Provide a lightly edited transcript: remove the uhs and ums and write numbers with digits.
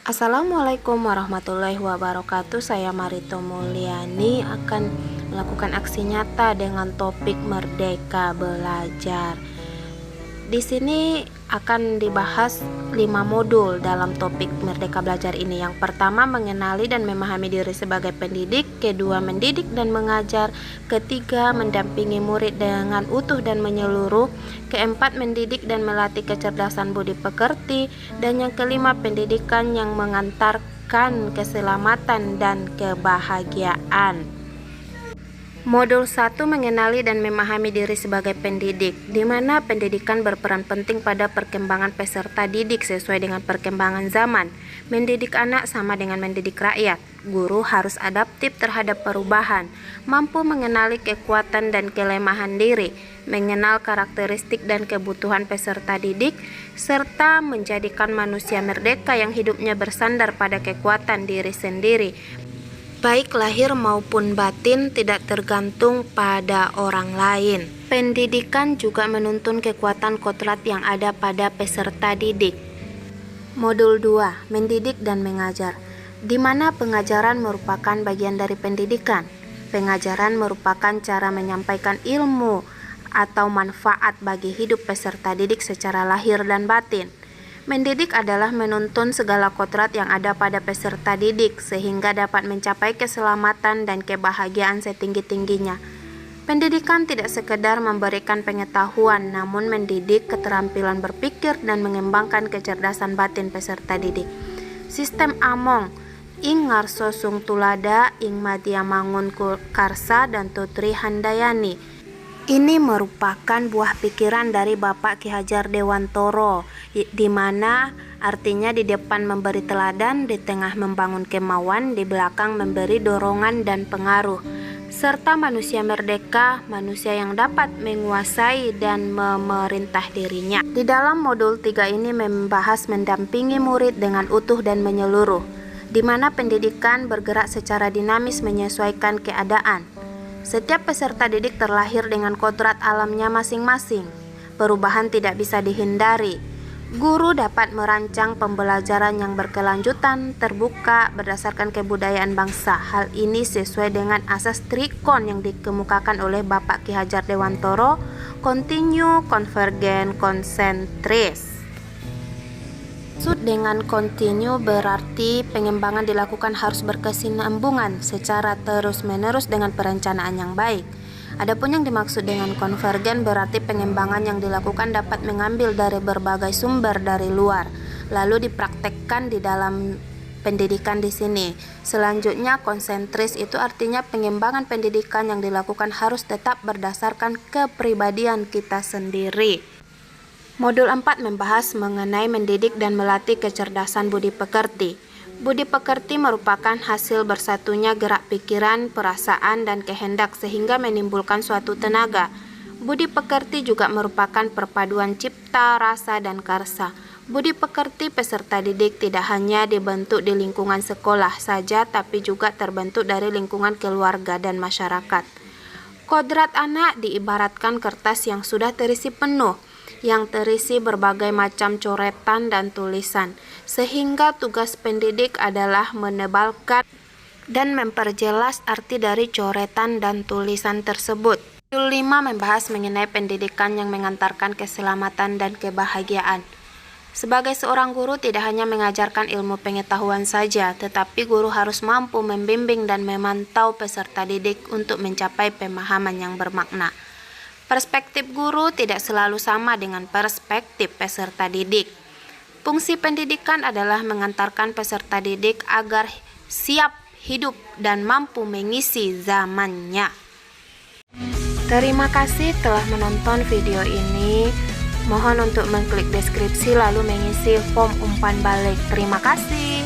Assalamualaikum warahmatullahi wabarakatuh. Saya Marito Mulyani akan melakukan aksi nyata dengan topik Merdeka Belajar. Di sini akan dibahas 5 modul dalam topik Merdeka Belajar ini. Yang pertama, mengenali dan memahami diri sebagai pendidik. Kedua, mendidik dan mengajar. Ketiga, mendampingi murid dengan utuh dan menyeluruh. Keempat, mendidik dan melatih kecerdasan budi pekerti. Dan yang kelima, pendidikan yang mengantarkan keselamatan dan kebahagiaan. Modul 1, mengenali dan memahami diri sebagai pendidik, di mana pendidikan berperan penting pada perkembangan peserta didik sesuai dengan perkembangan zaman. Mendidik anak sama dengan mendidik rakyat. Guru harus adaptif terhadap perubahan, mampu mengenali kekuatan dan kelemahan diri, mengenal karakteristik dan kebutuhan peserta didik, serta menjadikan manusia merdeka yang hidupnya bersandar pada kekuatan diri sendiri, baik lahir maupun batin, tidak tergantung pada orang lain. Pendidikan juga menuntun kekuatan kodrat yang ada pada peserta didik. Modul 2, mendidik dan mengajar, di mana pengajaran merupakan bagian dari pendidikan. Pengajaran merupakan cara menyampaikan ilmu atau manfaat bagi hidup peserta didik secara lahir dan batin. Mendidik adalah menuntun segala kodrat yang ada pada peserta didik sehingga dapat mencapai keselamatan dan kebahagiaan setinggi-tingginya. Pendidikan tidak sekedar memberikan pengetahuan, namun mendidik keterampilan berpikir dan mengembangkan kecerdasan batin peserta didik. Sistem Among, ing ngarso sung tulada, ing madya mangun karsa dan tutri handayani. Ini merupakan buah pikiran dari Bapak Ki Hajar Dewantoro, di mana artinya di depan memberi teladan, di tengah membangun kemauan, di belakang memberi dorongan dan pengaruh. Serta manusia merdeka, manusia yang dapat menguasai dan memerintah dirinya. Di dalam modul 3 ini membahas mendampingi murid dengan utuh dan menyeluruh, di mana pendidikan bergerak secara dinamis menyesuaikan keadaan. Setiap peserta didik terlahir dengan kodrat alamnya masing-masing. Perubahan tidak bisa dihindari. Guru dapat merancang pembelajaran yang berkelanjutan, terbuka, berdasarkan kebudayaan bangsa. Hal ini sesuai dengan asas trikon yang dikemukakan oleh Bapak Ki Hajar Dewantoro, continue, konvergen, konsentris. Maksud dengan continue berarti pengembangan dilakukan harus berkesinambungan secara terus-menerus dengan perencanaan yang baik. Adapun yang dimaksud dengan konvergen berarti pengembangan yang dilakukan dapat mengambil dari berbagai sumber dari luar, lalu dipraktekkan di dalam pendidikan di sini. Selanjutnya, konsentris itu artinya pengembangan pendidikan yang dilakukan harus tetap berdasarkan kepribadian kita sendiri. Modul 4 membahas mengenai mendidik dan melatih kecerdasan budi pekerti. Budi pekerti merupakan hasil bersatunya gerak pikiran, perasaan, dan kehendak sehingga menimbulkan suatu tenaga. Budi pekerti juga merupakan perpaduan cipta, rasa, dan karsa. Budi pekerti peserta didik tidak hanya dibentuk di lingkungan sekolah saja, tapi juga terbentuk dari lingkungan keluarga dan masyarakat. Kodrat anak diibaratkan kertas yang sudah terisi penuh, yang terisi berbagai macam coretan dan tulisan, sehingga tugas pendidik adalah menebalkan dan memperjelas arti dari coretan dan tulisan tersebut. Modul 5 membahas mengenai pendidikan yang mengantarkan keselamatan dan kebahagiaan. Sebagai seorang guru tidak hanya mengajarkan ilmu pengetahuan saja, tetapi guru harus mampu membimbing dan memantau peserta didik untuk mencapai pemahaman yang bermakna. Perspektif guru tidak selalu sama dengan perspektif peserta didik. Fungsi pendidikan adalah mengantarkan peserta didik agar siap hidup dan mampu mengisi zamannya. Terima kasih telah menonton video ini. Mohon untuk mengklik deskripsi lalu mengisi form umpan balik. Terima kasih.